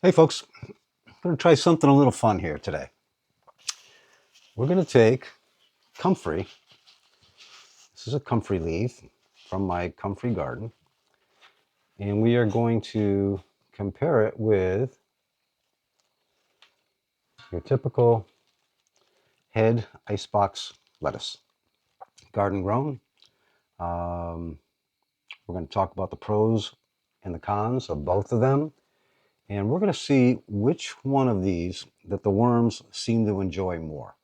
Hey folks, I'm going to try something a little fun here today. We're going to take comfrey. This is a comfrey leaf from my comfrey garden, and we are going to compare it with your typical head icebox lettuce. Garden grown. Um, we're going to talk about the pros and the cons of both of them, and we're going to see which one of these that the worms seem to enjoy more.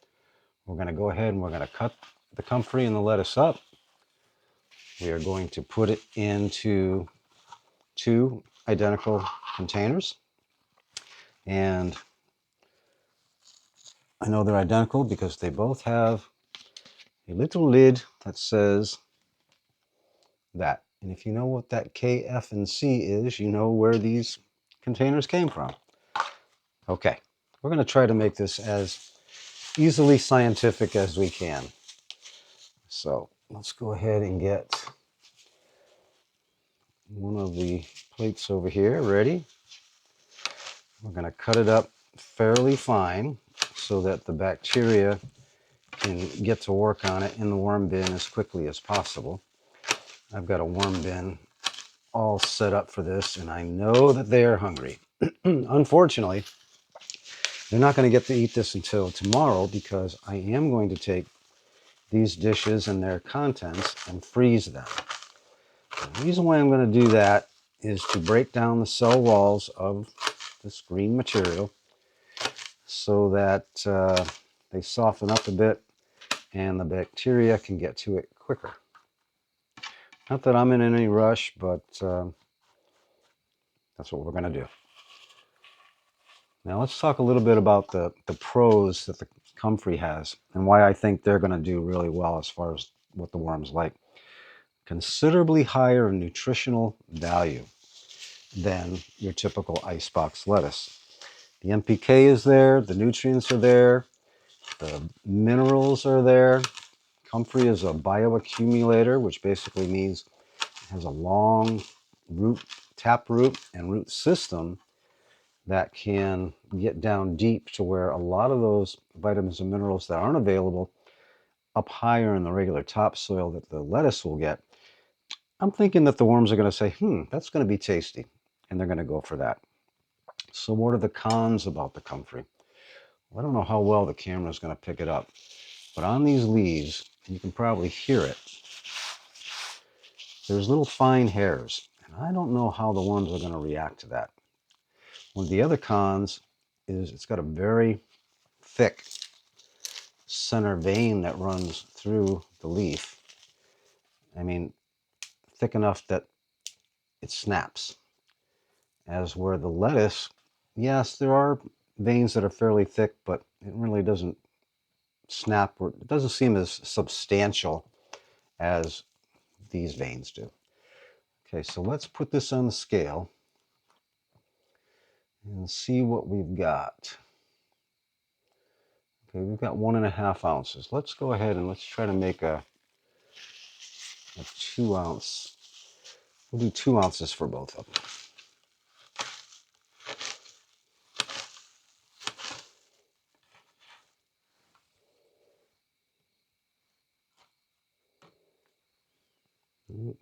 We're going to go ahead and we're going to cut the comfrey and the lettuce up. We are going to put it into two identical containers. And I know they're identical because they both have a little lid that says that. And if you know what that K, F, and C is, you know where these containers came from. Okay, we're going to try to make this as easily scientific as we can. So let's go ahead and get one of the plates over here ready. We're going to cut it up fairly fine so that the bacteria can get to work on it in the worm bin as quickly as possible. I've got a worm bin all set up for this, and I know that they are hungry. Unfortunately, they're not going to get to eat this until tomorrow because I am going to take these dishes and their contents and freeze them. The reason why I'm going to do that is to break down the cell walls of this green material so that they soften up a bit and the bacteria can get to it quicker. Not that I'm in any rush, but that's what we're going to do. Now let's talk a little bit about the pros that the comfrey has and why I think they're going to do really well as far as what the worms like. Considerably higher nutritional value than your typical icebox lettuce. The NPK is there, the nutrients are there, the minerals are there. Comfrey is a bioaccumulator, which basically means it has a long root, tap root, and root system that can get down deep to where a lot of those vitamins and minerals that aren't available up higher in the regular topsoil that the lettuce will get. I'm thinking that the worms are going to say, that's going to be tasty, and they're going to go for that. So what are the cons about the comfrey? Well, I don't know how well the camera is going to pick it up, but on these leaves, and you can probably hear it, there's little fine hairs, and I don't know how the worms are going to react to that. One of the other cons is it's got a very thick center vein that runs through the leaf. I mean, thick enough that it snaps. As where the lettuce, yes, there are veins that are fairly thick, but it really doesn't snap, or it doesn't seem as substantial as these veins do. Okay, so let's put this on the scale and see what we've got. Okay, we've got 1.5 ounces. Let's go ahead and let's try to make a 2 ounce. We'll do 2 ounces for both of them.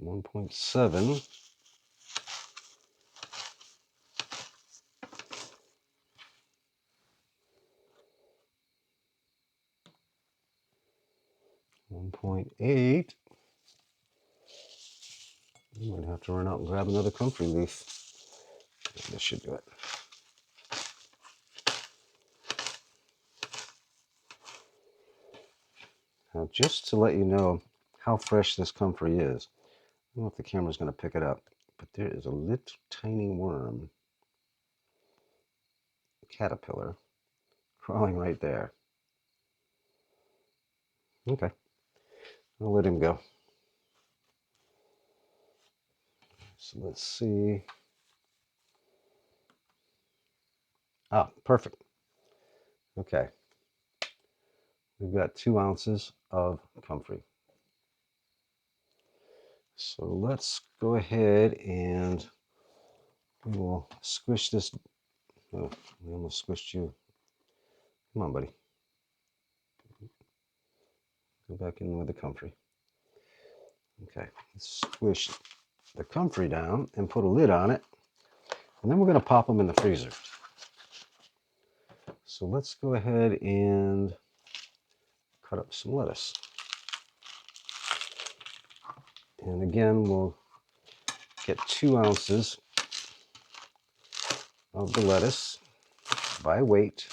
1.7. One 1.8. I'm going to have to run out and grab another comfrey leaf. This should do it. Now, just to let you know how fresh this comfrey is, I don't know if the camera's going to pick it up, but there is a little tiny worm, caterpillar, crawling right there. Okay, I'll let him go. So let's see. Ah, perfect. Okay, we've got 2 ounces of comfrey. So let's go ahead and we will squish this Oh, we almost squished you. Come on, buddy. Go back in with the comfrey. Okay, let's squish the comfrey down and put a lid on it. And then we're going to pop them in the freezer. So let's go ahead and cut up some lettuce. And again, we'll get 2 ounces of the lettuce by weight.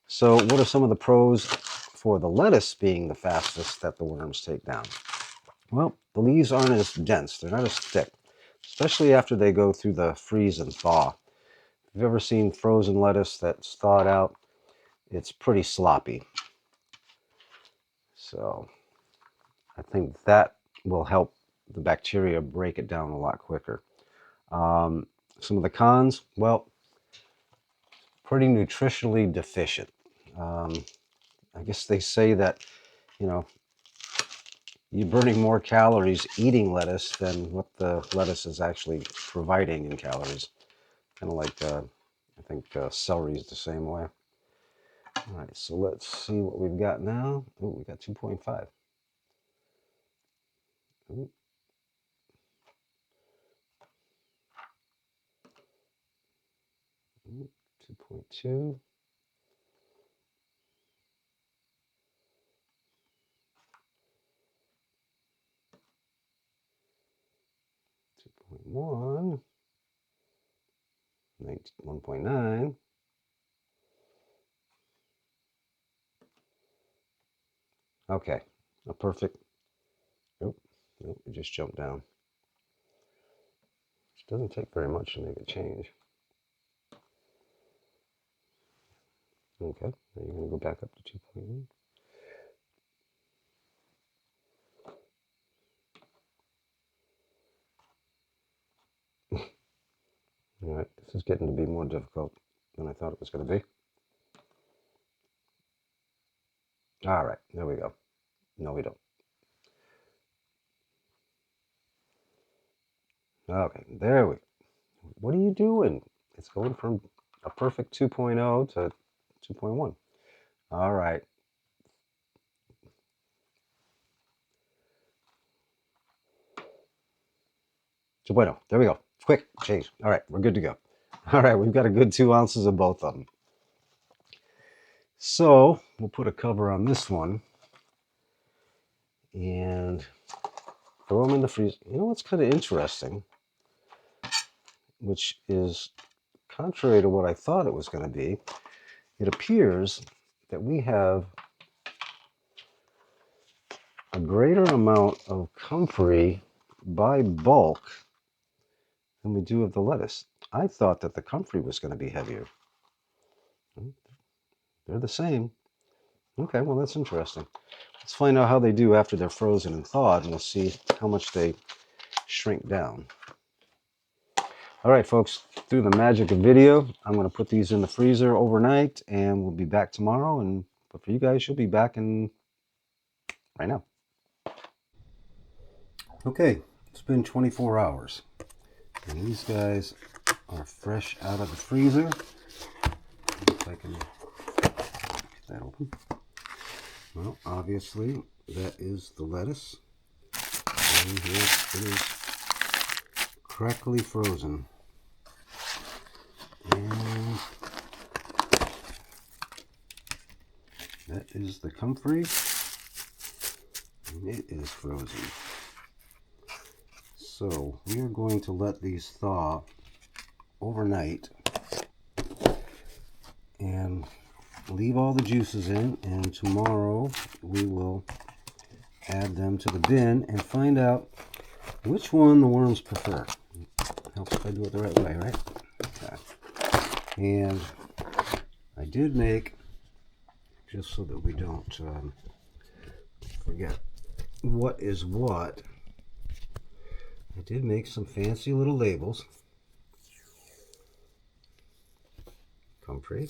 So what are some of the pros for the lettuce being the fastest that the worms take down? Well, the leaves aren't as dense. They're not as thick, especially after they go through the freeze and thaw. If you've ever seen frozen lettuce that's thawed out, it's pretty sloppy. So I think that will help the bacteria break it down a lot quicker. Some of the cons, well, pretty nutritionally deficient. I guess they say that, you know, you're burning more calories eating lettuce than what the lettuce is actually providing in calories. Kind of like, I think celery is the same way. All right, so let's see what we've got now. Oh, we got 2.5. Ooh. 2.2. 2.1. 1.9. Okay, a perfect. Nope, nope, it just jumped down. It doesn't take very much to make a change. Okay, now you're going to go back up to 2.1. All right, this is getting to be more difficult than I thought it was going to be. All right, there we go. No, we don't. Okay, there we go. What are you doing? It's going from a perfect 2.0 to 2.1. All right. So bueno, there we go. Quick change. All right, we're good to go. All right, we've got a good 2 ounces of both of them. So we'll put a cover on this one and throw them in the freezer. You know what's kind of interesting, which is contrary to what I thought it was going to be. It appears that we have a greater amount of comfrey by bulk than we do of the lettuce. I thought that the comfrey was going to be heavier. They're the same. Okay, well, that's interesting. Let's find out how they do after they're frozen and thawed, and we'll see how much they shrink down. All right, folks, through the magic of video, I'm going to put these in the freezer overnight, and we'll be back tomorrow. But for you guys, you'll be back in right now. Okay, it's been 24 hours, and these guys are fresh out of the freezer. If I can get that open. Well, obviously, that is the lettuce. And here it is, crackly frozen. And that is the comfrey. And it is frozen. So we are going to let these thaw overnight and leave all the juices in, and tomorrow we will add them to the bin and find out which one the worms prefer. Helps if I do it the right way, right? Okay. And I did make, just so that we don't forget what is what, I did make some fancy little labels. Comfrey.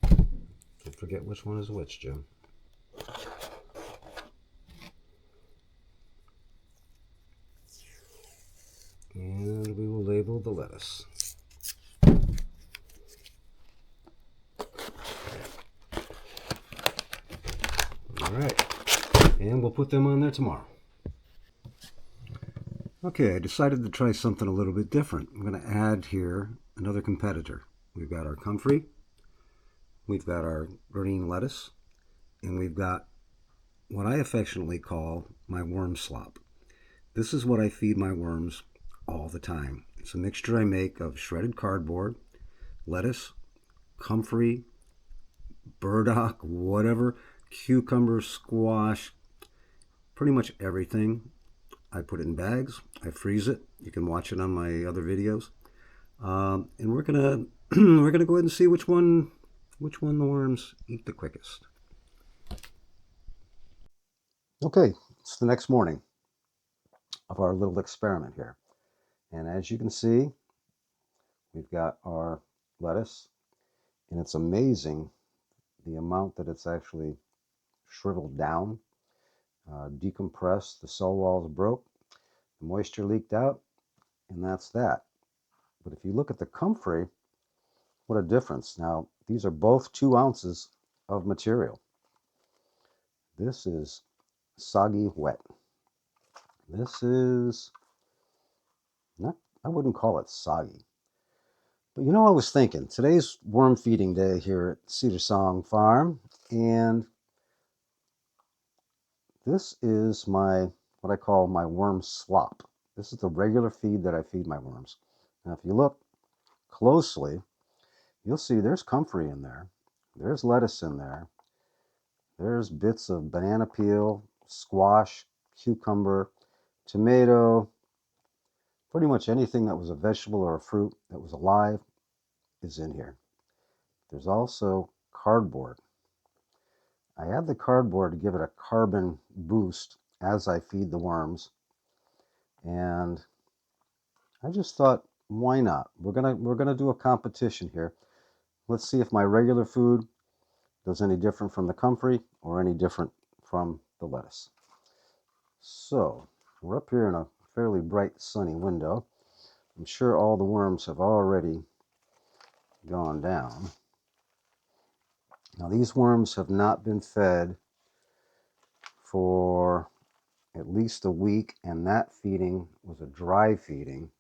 Don't forget which one is which, Jim. And we will label the lettuce. we'll put them on there tomorrow. Okay, I decided to try something a little bit different. I'm going to add here another competitor. We've got our comfrey, we've got our green lettuce, and we've got what I affectionately call my worm slop. This is what I feed my worms all the time. It's a mixture I make of shredded cardboard, lettuce, comfrey, burdock, whatever, cucumber, squash, pretty much everything. I put it in bags. I freeze it. You can watch it on my other videos. And we're gonna we're gonna go ahead and see which one the worms eat the quickest. Okay, it's the next morning of our little experiment here, and as you can see, we've got our lettuce, and it's amazing the amount that it's actually shriveled down, decompressed. The cell walls broke, the moisture leaked out, and that's that. But if you look at the comfrey, what a difference. Now, these are both 2 ounces of material. This is soggy wet. This is not, I wouldn't call it soggy. But you know, I was thinking, today's worm feeding day here at Cedar Song Farm, and this is my, what I call my worm slop. This is the regular feed that I feed my worms. Now, if you look closely, you'll see there's comfrey in there. There's lettuce in there. There's bits of banana peel, squash, cucumber, tomato, pretty much anything that was a vegetable or a fruit that was alive is in here. There's also cardboard. I add the cardboard to give it a carbon boost as I feed the worms. And I just thought, why not? We're gonna do a competition here. Let's see if my regular food does any different from the comfrey or any different from the lettuce. So we're up here in a fairly bright sunny window. I'm sure all the worms have already gone down. Now these worms have not been fed for at least a week, and that feeding was a dry feeding,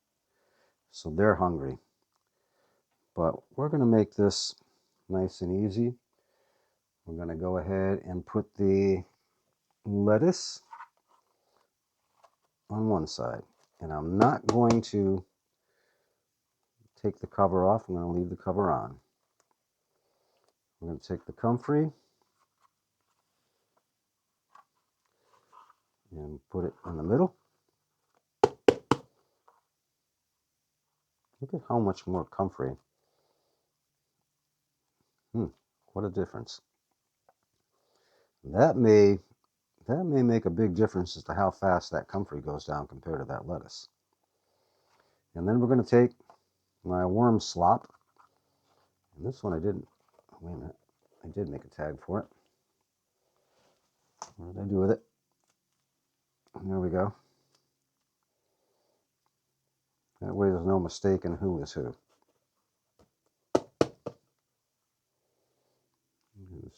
so they're hungry. But we're going to make this nice and easy. We're going to go ahead and put the lettuce on one side, and I'm not going to take the cover off. I'm going to leave the cover on. I'm going to take the comfrey and put it in the middle. Look at how much more comfrey. What a difference. That may make a big difference as to how fast that comfrey goes down compared to that lettuce. And then we're going to take my worm slop. And this one I didn't, wait a minute, I did make a tag for it. What did I do with it? There we go. That way there's no mistaking who is who.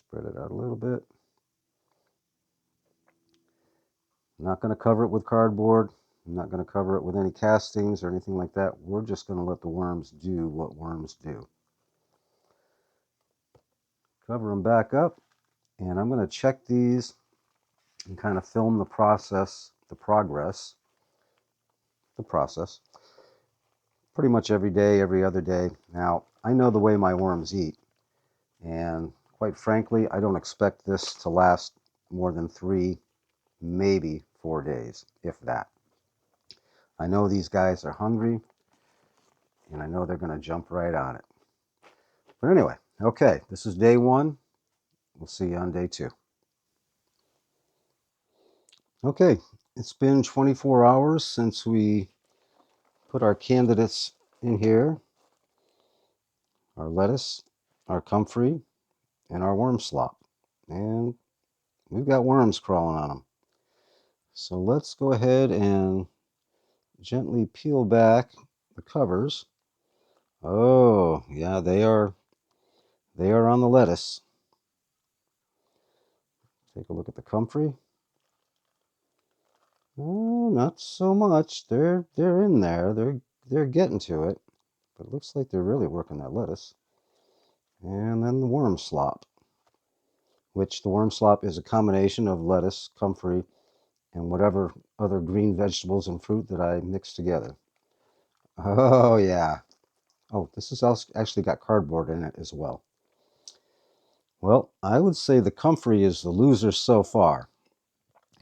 Spread it out a little bit. I'm not going to cover it with cardboard. I'm not going to cover it with any castings or anything like that. We're just going to let the worms do what worms do. Cover them back up, and I'm going to check these and kind of film the process, the process, pretty much every day, every other day. Now, I know the way my worms eat, and quite frankly, I don't expect this to last more than 3, maybe 4 days, if that. I know these guys are hungry, and I know they're going to jump right on it. But anyway, okay, this is day 1. We'll see you on day 2. Okay, it's been 24 hours since we put our candidates in here. Our lettuce, our comfrey, and our worm slop. And we've got worms crawling on them. So let's go ahead and gently peel back the covers. Oh, yeah, they are on the lettuce. Take a look at the comfrey. Oh, not so much. They're in there. They're getting to it. But it looks like they're really working that lettuce. And then the worm slop, which the worm slop is a combination of lettuce, comfrey, and whatever other green vegetables and fruit that I mix together. Oh, yeah. Oh, this has actually got cardboard in it as well. Well, I would say the comfrey is the loser so far.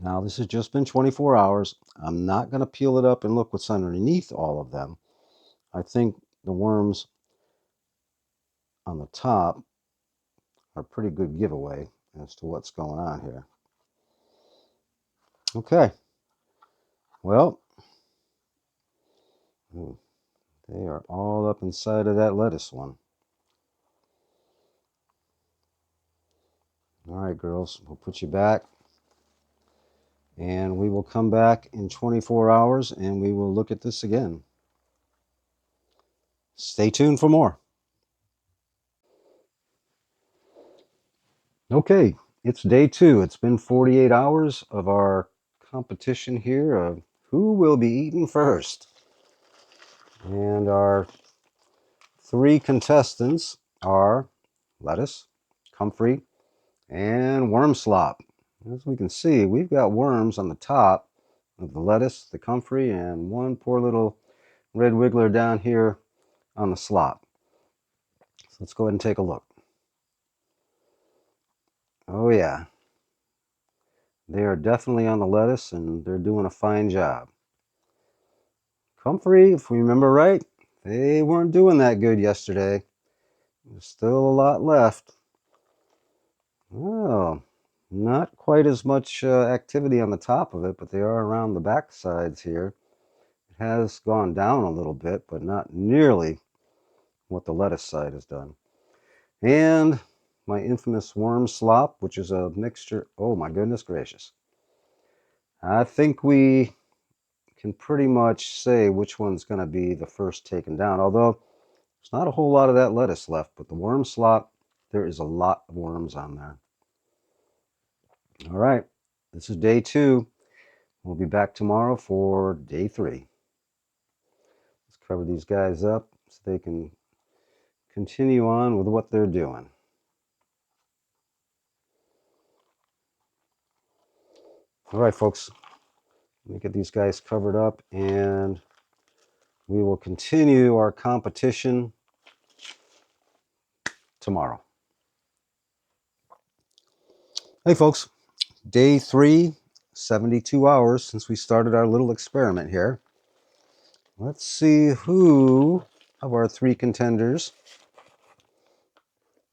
Now, this has just been 24 hours. I'm not going to peel it up and look what's underneath all of them. I think the worms on the top are a pretty good giveaway as to what's going on here. Okay, well, they are all up inside of that lettuce one. All right, girls, we'll put you back, and we will come back in 24 hours and we will look at this again. Stay tuned for more. Okay, it's day 2. It's been 48 hours of our competition here of who will be eaten first. And our 3 contestants are lettuce, comfrey, and worm slop. As we can see, we've got worms on the top of the lettuce, the comfrey, and one poor little red wiggler down here on the slop. So let's go ahead and take a look. Oh yeah, they are definitely on the lettuce and they're doing a fine job. Comfrey, if we remember right, they weren't doing that good yesterday. There's still a lot left. Oh, not quite as much activity on the top of it, but they are around the back sides here. It has gone down a little bit, but not nearly what the lettuce side has done. And my infamous worm slop, which is a mixture. Oh my goodness gracious. I think we can pretty much say which one's going to be the first taken down, although there's not a whole lot of that lettuce left, but the worm slop, there is a lot of worms on there. All right, this is day 2. We'll be back tomorrow for day 3. Let's cover these guys up so they can continue on with what they're doing. All right, folks, let me get these guys covered up and we will continue our competition tomorrow. Hey, folks, day 3, 72 hours since we started our little experiment here. Let's see who of our 3 contenders,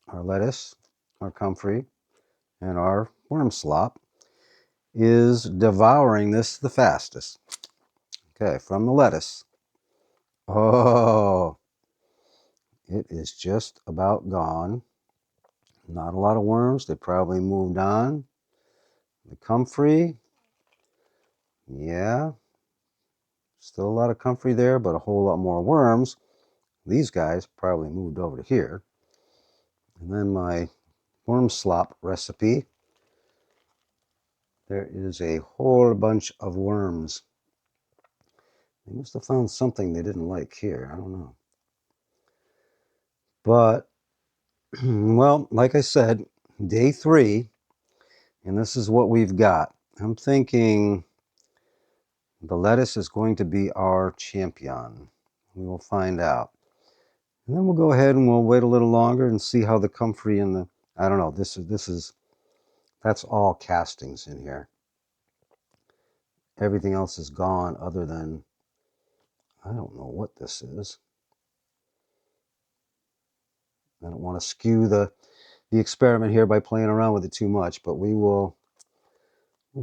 our lettuce, our comfrey, and our worm slop, is devouring this the fastest. Okay, from the lettuce. Oh, it is just about gone. Not a lot of worms. They probably moved on. The comfrey, yeah, still a lot of comfrey there, but a whole lot more worms. These guys probably moved over to here. And then my worm slop recipe, there is a whole bunch of worms. They must have found something they didn't like here. I don't know. But, well, like I said, day 3, and this is what we've got. I'm thinking the lettuce is going to be our champion. We will find out. And then we'll go ahead and we'll wait a little longer and see how the comfrey and the, I don't know, that's all castings in here. Everything else is gone other than, I don't know what this is. I don't want to skew the experiment here by playing around with it too much, but we'll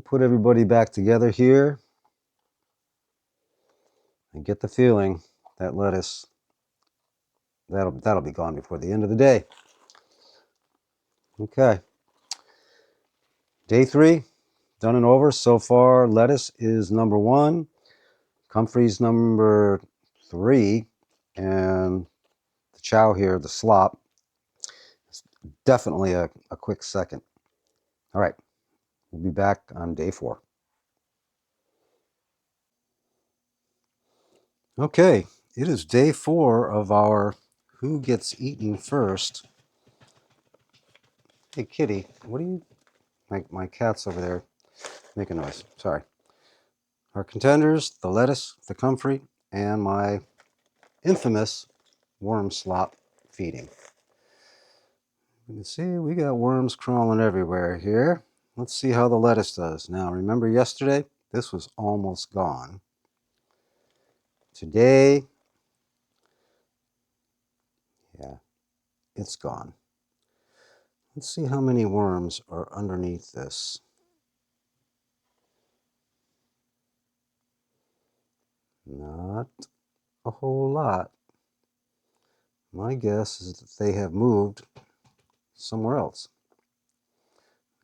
put everybody back together here and get the feeling that lettuce, that'll be gone before the end of the day. Okay. Day 3, done and over. So far, lettuce is number 1, comfrey's number 3, and the chow here, the slop, is definitely a quick second. All right, we'll be back on day 4. Okay, it is day 4 of our Who Gets Eaten First. Hey, kitty, what are you... My cat's over there making noise. Sorry. Our contenders, the lettuce, the comfrey, and my infamous worm slop feeding. You can see we got worms crawling everywhere here. Let's see how the lettuce does. Now, remember yesterday? This was almost gone. Today, yeah, it's gone. Let's see how many worms are underneath this. Not a whole lot. My guess is that they have moved somewhere else.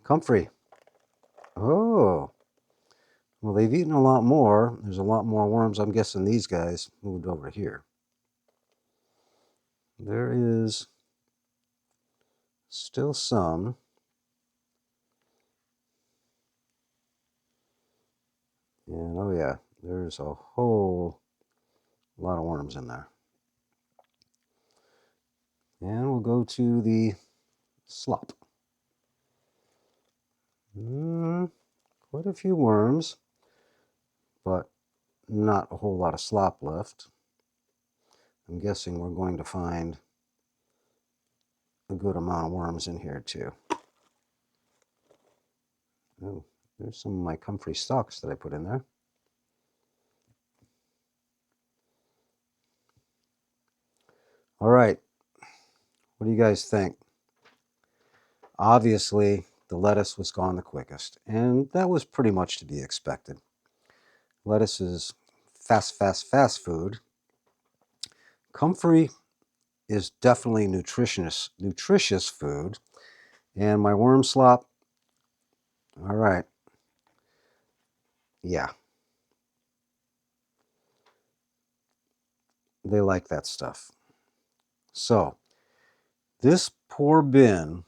Comfrey. Oh, well, they've eaten a lot more. There's a lot more worms. I'm guessing these guys moved over here. There is still some. And oh yeah, there's a whole lot of worms in there. And we'll go to the slop. Quite a few worms, but not a whole lot of slop left. I'm guessing we're going to find a good amount of worms in here too. Oh, there's some of my comfrey stalks that I put in there. All right, what do you guys think? Obviously, the lettuce was gone the quickest, and that was pretty much to be expected. Lettuce is fast food. Comfrey is definitely nutritious food. And my worm slop, all right, yeah, they like that stuff. So this poor bin,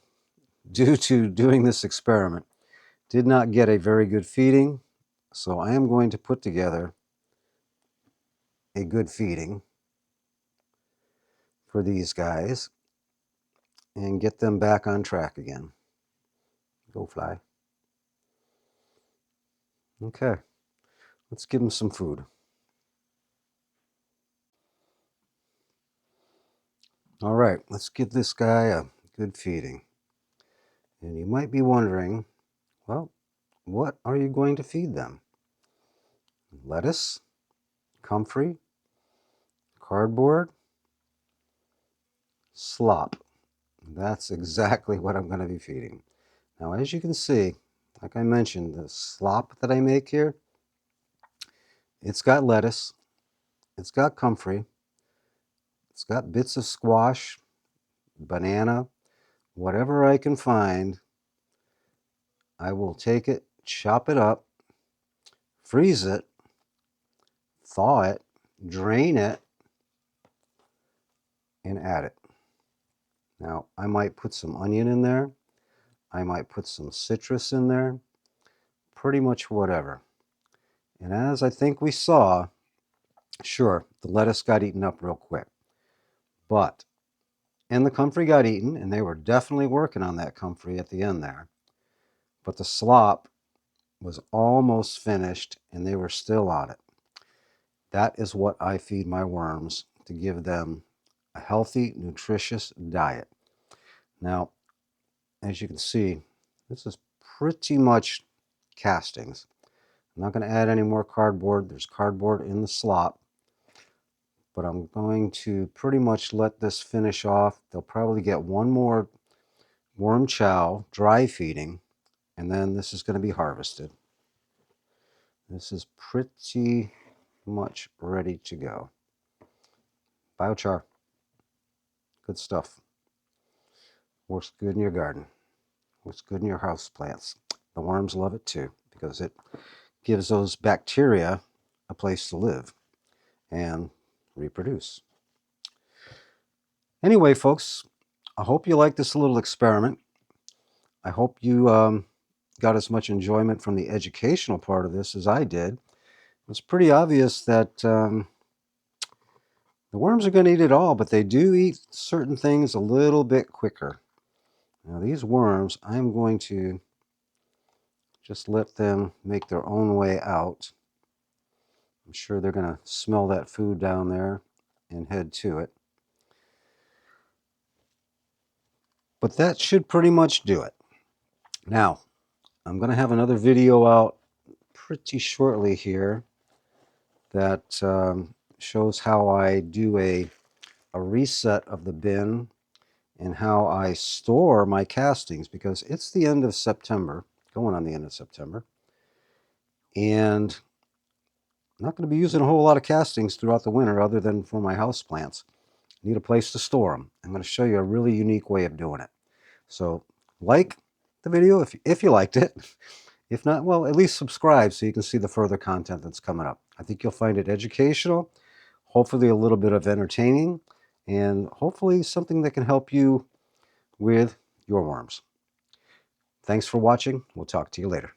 due to doing this experiment, did not get a very good feeding. So I am going to put together a good feeding for these guys and get them back on track again. Go fly. Okay, let's give them some food. All right, let's give this guy a good feeding. And you might be wondering, well, what are you going to feed them? Lettuce? Comfrey? Cardboard? Slop. That's exactly what I'm going to be feeding. Now, as you can see, like I mentioned, the slop that I make here, it's got lettuce, it's got comfrey, it's got bits of squash, banana, whatever I can find. I will take it, chop it up, freeze it, thaw it, drain it, and add it. Now, I might put some onion in there. I might put some citrus in there. Pretty much whatever. And as I think we saw, sure, the lettuce got eaten up real quick. And the comfrey got eaten, and they were definitely working on that comfrey at the end there. But the slop was almost finished, and they were still on it. That is what I feed my worms, to give them a healthy, nutritious diet. Now, as you can see, this is pretty much castings. I'm not going to add any more cardboard. There's cardboard in the slop. But I'm going to pretty much let this finish off. They'll probably get one more worm chow, dry feeding, and then this is going to be harvested. This is pretty much ready to go. Biochar. Good stuff. Works good in your garden. Works good in your house plants. The worms love it too, because it gives those bacteria a place to live and reproduce. Anyway, folks, I hope you like this little experiment. I hope you got as much enjoyment from the educational part of this as I did. It's pretty obvious that The worms are going to eat it all, but they do eat certain things a little bit quicker. Now these worms, I'm going to just let them make their own way out. I'm sure they're going to smell that food down there and head to it. But that should pretty much do it. Now, I'm going to have another video out pretty shortly here that shows how I do a reset of the bin and how I store my castings, because it's the end of September, going on the end of September, and I'm not going to be using a whole lot of castings throughout the winter other than for my house plants. I need a place to store them. I'm going to show you a really unique way of doing it. So like the video if you liked it. If not, well, at least subscribe so you can see the further content that's coming up. I think you'll find it educational, hopefully a little bit of entertaining, and hopefully something that can help you with your worms. Thanks for watching. We'll talk to you later.